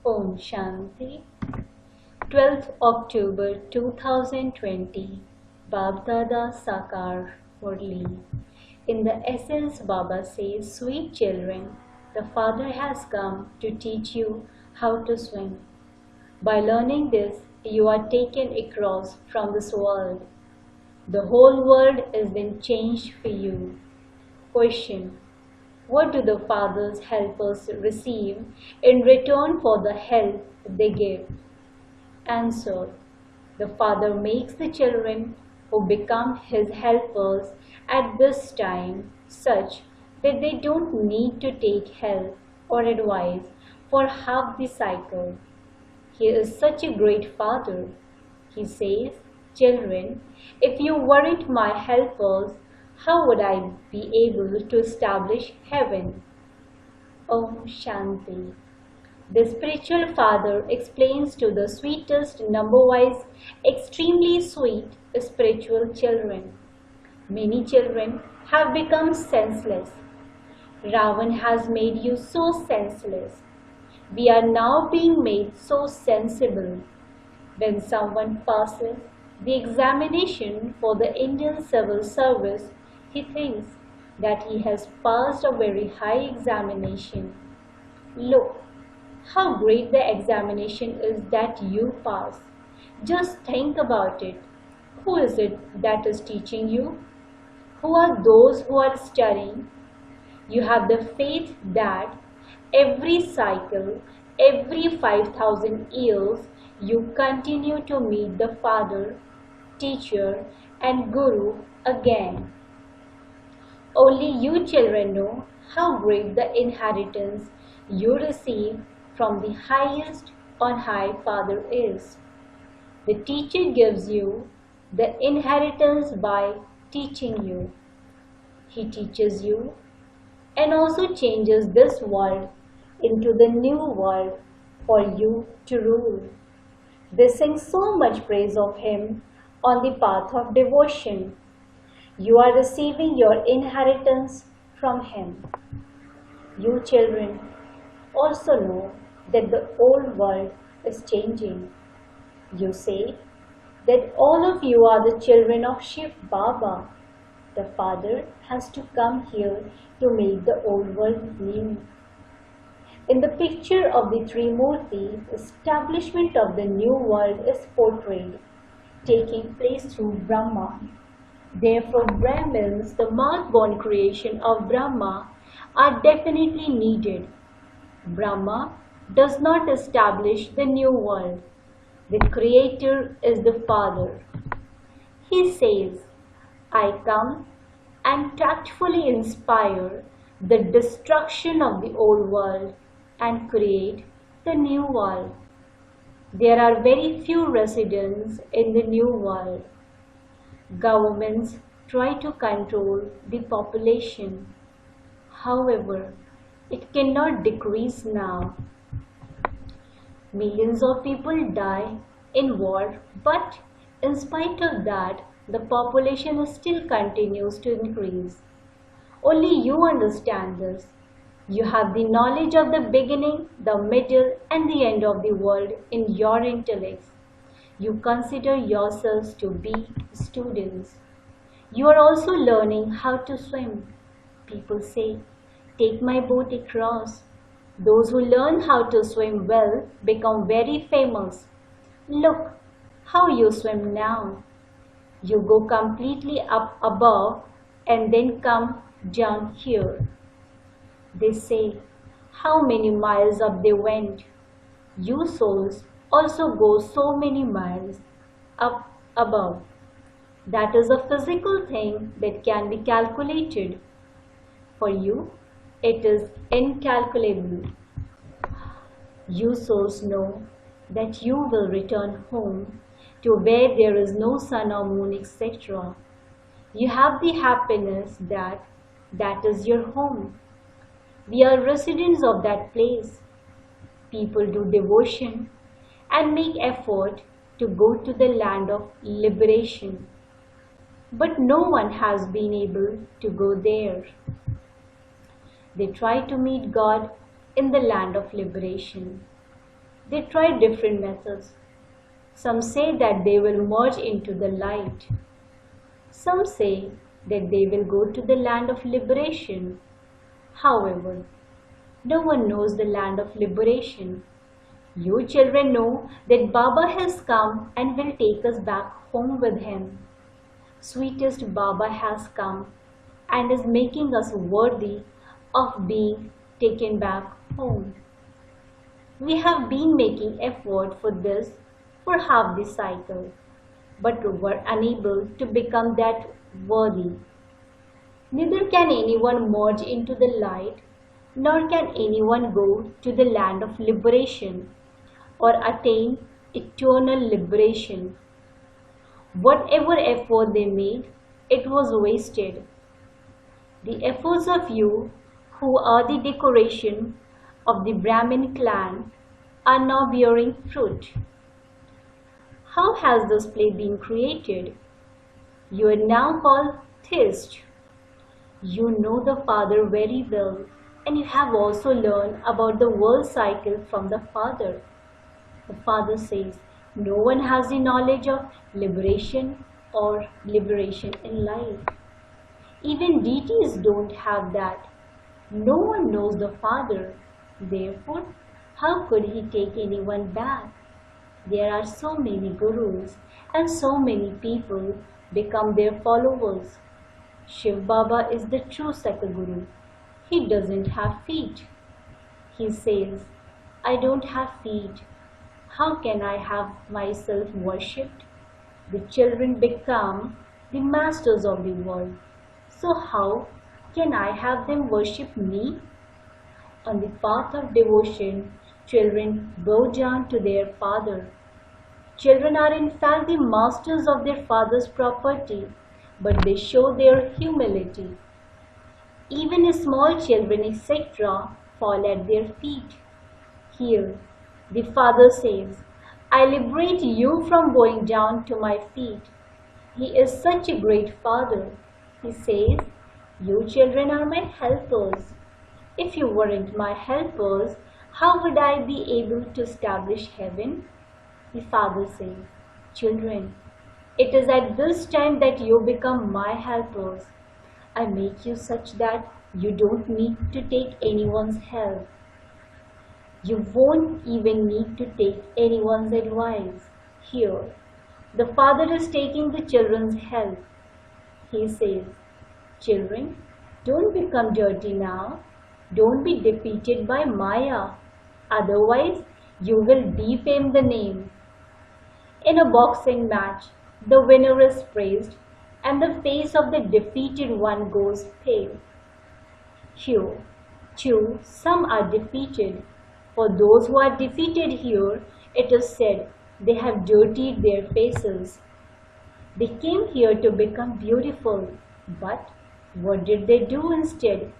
Om Shanti. 12th October 2020. Baapdada Murli. In the essence, Baba says, sweet children, the Father has come to teach you how to swim. By learning this, you are taken across from this world. The whole world is then changed for you. Question: what do the Father's helpers receive in return for the help they give? Answer: the Father makes the children who become His helpers at this time such that they don't need to take help or advice for half the cycle. He is such a great Father. He says, children, if you weren't my helpers, how would I be able to establish heaven? Om Shanti. The spiritual father explains to the sweetest number-wise, extremely sweet spiritual children. Many children have become senseless. Ravan has made you so senseless. We are now being made so sensible. When someone passes the examination for the Indian Civil Service, he thinks that he has passed a very high examination. Look, how great the examination is that you pass. Just think about it. Who is it that is teaching you? Who are those who are studying? You have the faith that every cycle, every 5,000 years, you continue to meet the Father, Teacher, and Guru again. Only you children know how great the inheritance you receive from the highest on high Father is. The teacher gives you the inheritance by teaching you. He teaches you and also changes this world into the new world for you to rule. They sing so much praise of Him on the path of devotion. You are receiving your inheritance from Him. You children also know that the old world is changing. You say that all of you are the children of Shiv Baba. The Father has to come here to make the old world new. In the picture of the three Murti, establishment of the new world is portrayed, taking place through Brahma. Therefore, Brahmins, the mark-born creation of Brahma, are definitely needed. Brahma does not establish the new world. The Creator is the Father. He says, I come and tactfully inspire the destruction of the old world and create the new world. There are very few residents in the new world. Governments try to control the population. However, it cannot decrease now. Millions of people die in war, but in spite of that, the population still continues to increase. Only you understand this. You have the knowledge of the beginning, the middle, and the end of the world in your intellects. You consider yourselves to be students. You are also learning how to swim. People say, take my boat across. Those who learn how to swim well become very famous. Look how you swim now. You go completely up above and then come down here. They say, how many miles up they went. You souls also go so many miles up above. That is a physical thing that can be calculated. For you, it is incalculable. You souls know that you will return home to where there is no sun or moon, etc. You have the happiness that is your home. We are residents of that place. People do devotion and make effort to go to the land of liberation. But no one has been able to go there. They try to meet God in the land of liberation. They try different methods. Some say that they will merge into the light. Some say that they will go to the land of liberation. However, no one knows the land of liberation. You children know that Baba has come and will take us back home with him. Sweetest Baba has come and is making us worthy of being taken back home. We have been making effort for this for half the cycle, but were unable to become that worthy. Neither can anyone merge into the light, nor can anyone go to the land of liberation or attain eternal liberation. Whatever effort they made, it was wasted. The efforts of you, who are the decoration of the Brahmin clan, are now bearing fruit. How has this play been created? You are now called theists. You know the Father very well, and you have also learned about the world cycle from the Father. The Father says, no one has the knowledge of liberation or liberation in life. Even deities don't have that. No one knows the Father. Therefore, how could he take anyone back? There are so many gurus and so many people become their followers. Shiv Baba is the true Sakaguru. He doesn't have feet. He says, I don't have feet. How can I have myself worshipped? The children become the masters of the world. So how can I have them worship me? On the path of devotion, children bow down to their father. Children are in fact the masters of their father's property, but they show their humility. Even small children, etc., fall at their feet. Here, the Father says, I liberate you from going down to my feet. He is such a great Father. He says, you children are my helpers. If you weren't my helpers, how would I be able to establish heaven? The Father says, children, it is at this time that you become my helpers. I make you such that you don't need to take anyone's help. You won't even need to take anyone's advice. Here, the Father is taking the children's help. He says, children, don't become dirty now. Don't be defeated by Maya. Otherwise, you will defame the name. In a boxing match, the winner is praised and the face of the defeated one goes pale. Here, too, some are defeated. For those who are defeated here, it is said they have dirtied their faces. They came here to become beautiful, but what did they do instead?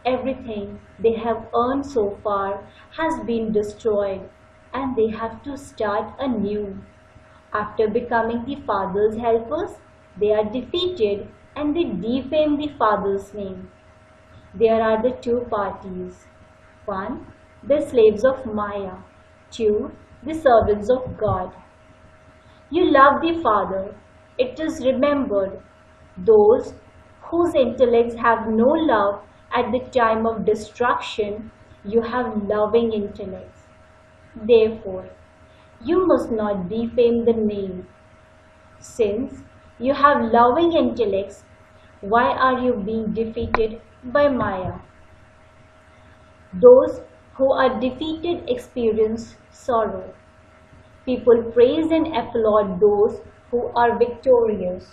Everything they have earned so far has been destroyed, and they have to start anew. After becoming the Father's helpers, they are defeated and they defame the Father's name. There are the two parties. One, the slaves of Maya. Two, the servants of God. You love the Father. It is remembered. Those whose intellects have no love at the time of destruction, you have loving intellects. Therefore, you must not defame the name. Since you have loving intellects, why are you being defeated by Maya? Those who are defeated experience sorrow. People praise and applaud those who are victorious.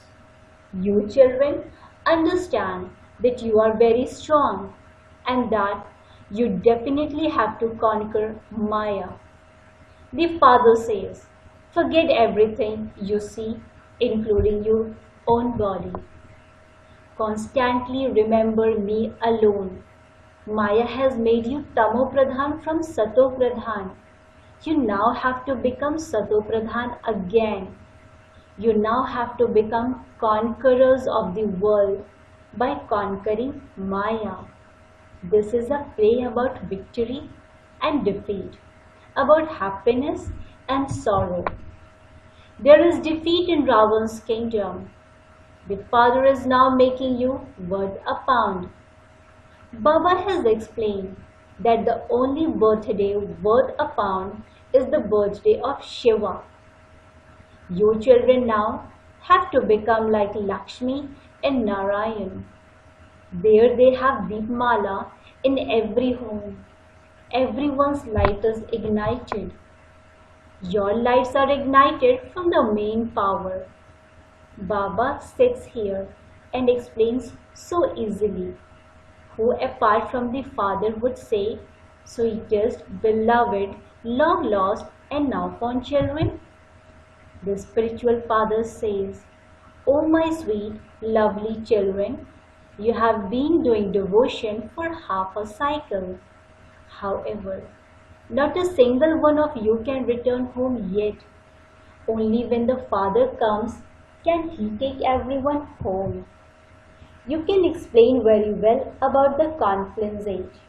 You children understand that you are very strong and that you definitely have to conquer Maya. The Father says, forget everything you see, including your own body. Constantly remember me alone. Maya has made you Tamo Pradhan from Sato Pradhan. You now have to become Sato Pradhan again. You now have to become conquerors of the world by conquering Maya. This is a play about victory and defeat. about happiness and sorrow. There is defeat in Ravan's kingdom. The Father is now making you worth a pound. Baba has explained that the only birthday worth a pound is the birthday of Shiva. You children now have to become like Lakshmi and Narayan. There they have Deepmala in every home. Everyone's light is ignited. Your lights are ignited from the main power. Baba sits here and explains so easily. Who apart from the Father would say, sweetest, beloved, long lost and now found children? The spiritual Father says, O my sweet, lovely children, you have been doing devotion for half a cycle. However, not a single one of you can return home yet. Only when the Father comes can He take everyone home. You can explain very well about the confluence age,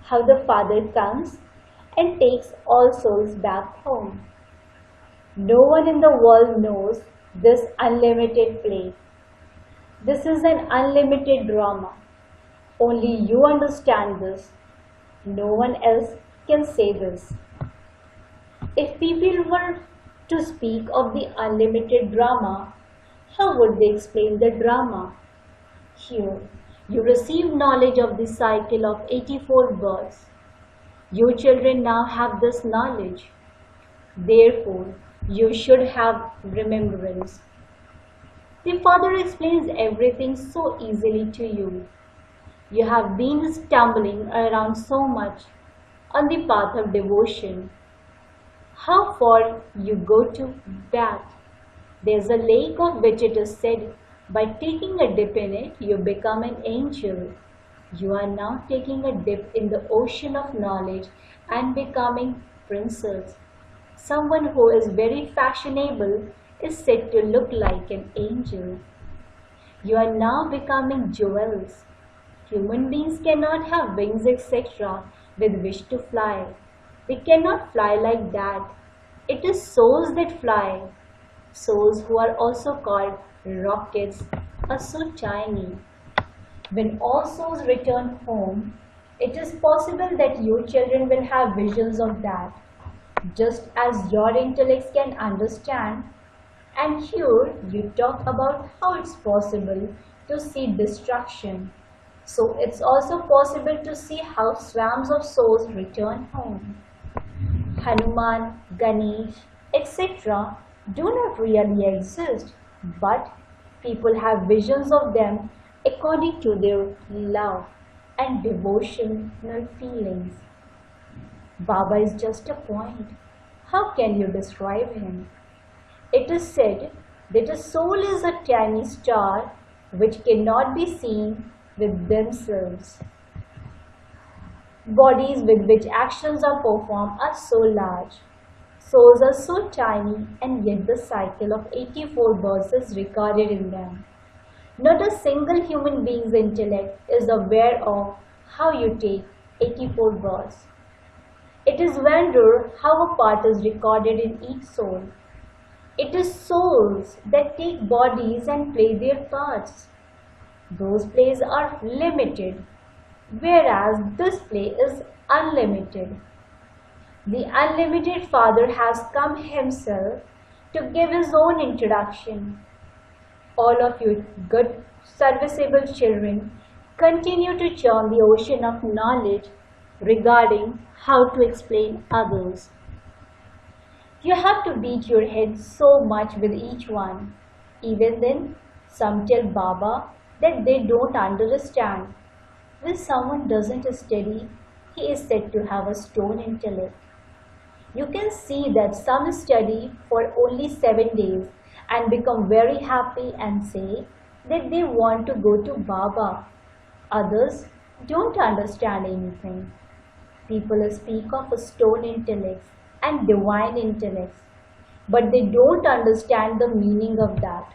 how the Father comes and takes all souls back home. No one in the world knows this unlimited play. This is an unlimited drama. Only you understand this. No one else can say this. If people were to speak of the unlimited drama, how would they explain the drama? Here, you receive knowledge of the cycle of 84 births. You children now have this knowledge. Therefore, you should have remembrance. The Father explains everything so easily to you. You have been stumbling around so much on the path of devotion. How far you go to that? There's a lake of which it is said, by taking a dip in it, you become an angel. You are now taking a dip in the ocean of knowledge and becoming princess. Someone who is very fashionable is said to look like an angel. You are now becoming jewels. Human beings cannot have wings, etc. with which to fly. They cannot fly like that. It is souls that fly. Souls who are also called rockets are so tiny. When all souls return home, it is possible that you children will have visions of that, just as your intellects can understand. And here you talk about how it's possible to see destruction. So it's also possible to see how swarms of souls return home. Hanuman, Ganesh, etc. do not really exist, but people have visions of them according to their love and devotional feelings. Baba is just a point. How can you describe him? It is said that a soul is a tiny star which cannot be seen with themselves. Bodies with which actions are performed are so large. Souls are so tiny, and yet the cycle of 84 births is recorded in them. Not a single human being's intellect is aware of how you take 84 births. It is wonder how a part is recorded in each soul. It is souls that take bodies and play their parts. Those plays are limited, whereas this play is unlimited. The unlimited Father has come himself to give his own introduction. All of you good, serviceable children continue to churn the ocean of knowledge regarding how to explain others. You have to beat your head so much with each one. Even then, some tell Baba that they don't understand. When someone doesn't study, he is said to have a stone intellect. You can see that some study for only 7 days and become very happy and say that they want to go to Baba. Others don't understand anything. People speak of a stone intellects and divine intellects, but they don't understand the meaning of that.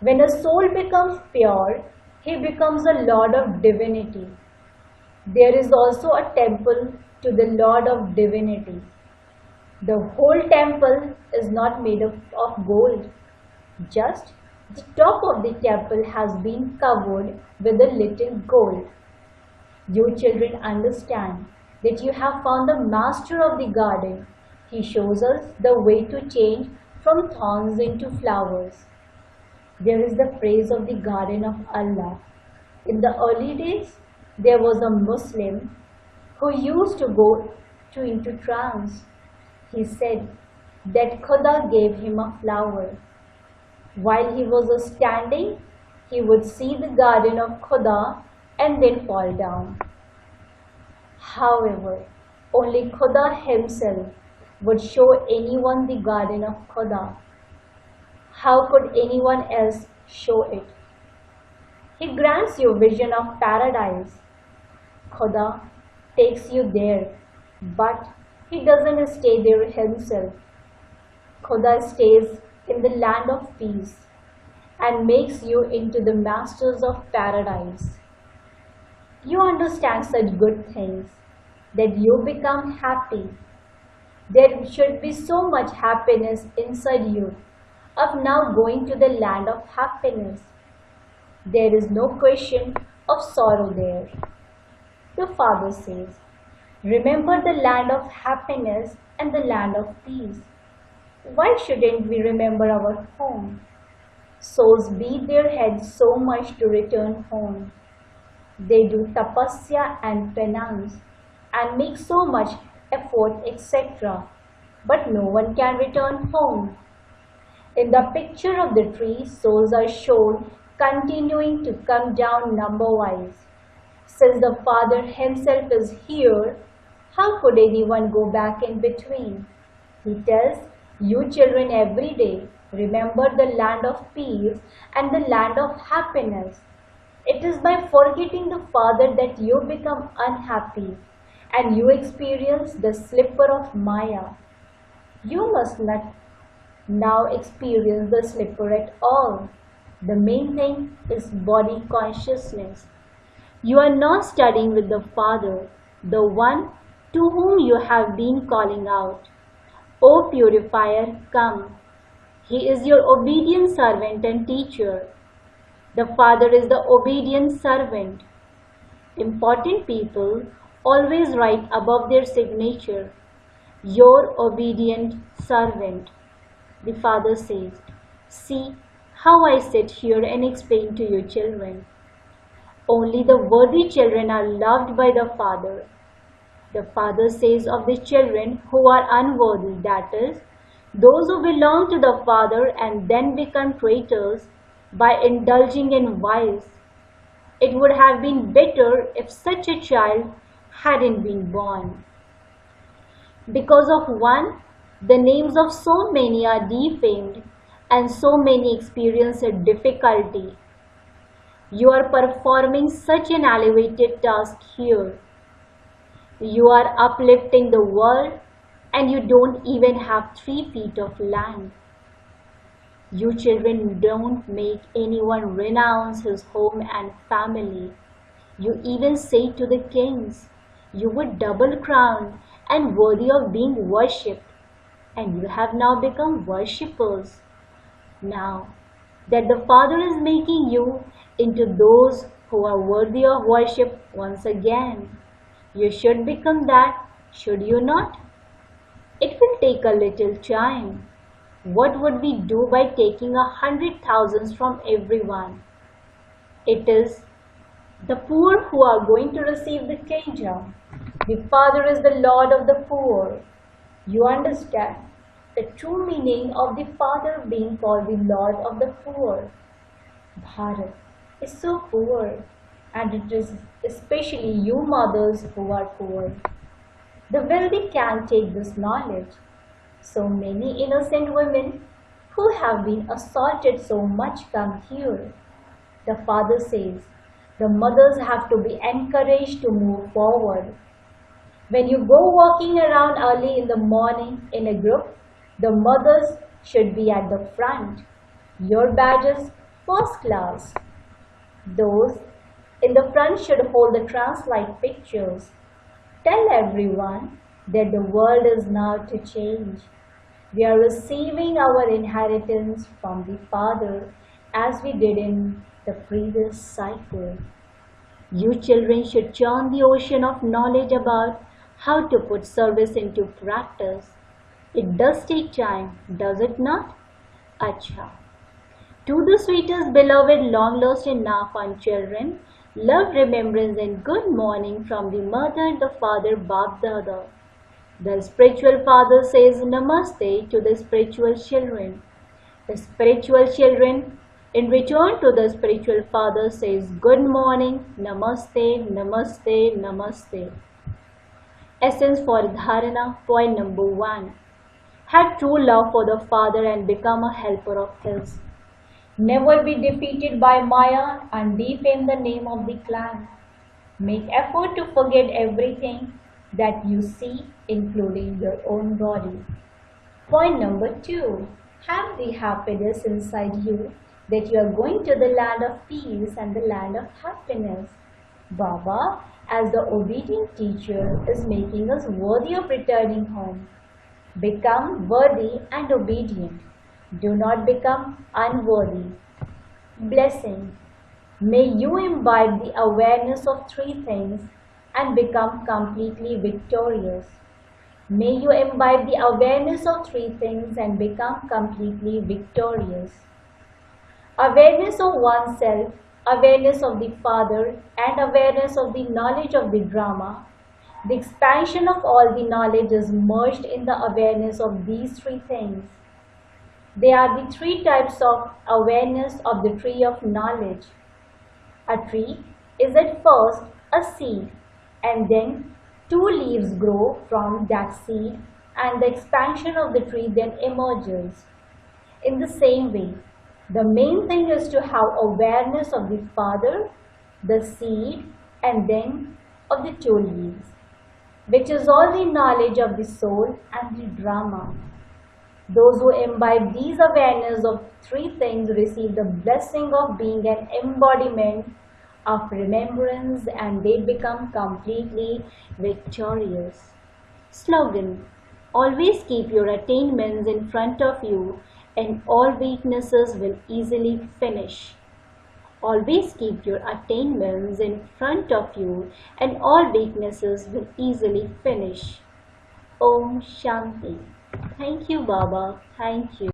When a soul becomes pure, he becomes a lord of divinity. There is also a temple to the Lord of Divinity. The whole temple is not made of gold. Just the top of the temple has been covered with a little gold. You children understand that you have found the master of the garden. He shows us the way to change from thorns into flowers. There is the praise of the garden of Allah. In the early days, there was a Muslim who used to go into trance. He said that Khuda gave him a flower. While he was standing, he would see the garden of Khuda and then fall down. However, only Khuda himself would show anyone the garden of Khuda. How could anyone else show it? He grants you vision of paradise. Khuda takes you there, but he doesn't stay there himself. Khuda stays in the land of peace and makes you into the masters of paradise. You understand such good things that you become happy. There should be so much happiness inside you of now going to the land of happiness. There is no question of sorrow there. The Father says, remember the land of happiness and the land of peace. Why shouldn't we remember our home? Souls beat their heads so much to return home. They do tapasya and penance and make so much effort, etc. But no one can return home. In the picture of the tree, souls are shown continuing to come down number-wise. Since the Father himself is here, how could anyone go back in between? He tells you children every day, remember the land of peace and the land of happiness. It is by forgetting the Father that you become unhappy and you experience the slipper of Maya. You must not now experience the slipper at all. The main thing is body consciousness. You are not studying with the Father, the one to whom you have been calling out. O purifier, come. He is your obedient servant and teacher. The Father is the obedient servant. Important people always write above their signature, your obedient servant. The Father says, see how I sit here and explain to you children. Only the worthy children are loved by the Father. The Father says of the children who are unworthy, that is, those who belong to the Father and then become traitors by indulging in vice. It would have been better if such a child hadn't been born. Because of one, the names of so many are defamed and so many experience a difficulty. You are performing such an elevated task here. You are uplifting the world and you don't even have 3 feet of land. You children don't make anyone renounce his home and family. You even say to the kings, you were double crowned and worthy of being worshipped, and you have now become worshippers. Now that the Father is making you into those who are worthy of worship once again, you should become that, should you not? It will take a little time. What would we do by taking 100,000 from everyone? It is the poor who are going to receive the kingdom. The Father is the Lord of the poor. You understand the true meaning of the Father being called the Lord of the poor. Bharat is so poor, and it is especially you mothers who are poor. The wealthy can't take this knowledge. So many innocent women who have been assaulted so much come here. The Father says the mothers have to be encouraged to move forward. When you go walking around early in the morning in a group, the mothers should be at the front. Your badges first class. Those in the front should hold the trance-like pictures. Tell everyone that the world is now to change. We are receiving our inheritance from the Father as we did in the previous cycle. You children should churn the ocean of knowledge about how to put service into practice. It does take time, does it not? Acha. To the sweetest, beloved, long lost and now found children, love, remembrance and good morning from the mother and the father Baapdada. The spiritual father says Namaste to the spiritual children. The spiritual children in return to the spiritual father says good morning, Namaste, Namaste, Namaste. Essence for Dharana, point number 1. Have true love for the Father and become a helper of His. Never be defeated by Maya and defame the name of the clan. Make effort to forget everything that you see, including your own body. Point number 2. Have the happiness inside you that you are going to the land of peace and the land of happiness. Baba, as the obedient teacher, is making us worthy of returning home. Become worthy and obedient. Do not become unworthy. Blessing. May you imbibe the awareness of 3 things and become completely victorious. May you imbibe the awareness of 3 things and become completely victorious. Awareness of oneself, awareness of the Father, and awareness of the knowledge of the drama. The expansion of all the knowledge is merged in the awareness of these 3 things. They are the 3 types of awareness of the tree of knowledge. A tree is at first a seed, and then 2 leaves grow from that seed, and the expansion of the tree then emerges. In the same way, the main thing is to have awareness of the Father, the seed, and then of the 2 leaves, which is all the knowledge of the soul and the drama. Those who imbibe these awareness of 3 things receive the blessing of being an embodiment of remembrance, and they become completely victorious. Slogan: always keep your attainments in front of you and all weaknesses will easily finish. Always keep your attainments in front of you and all weaknesses will easily finish. Om Shanti. Thank you, Baba. Thank you.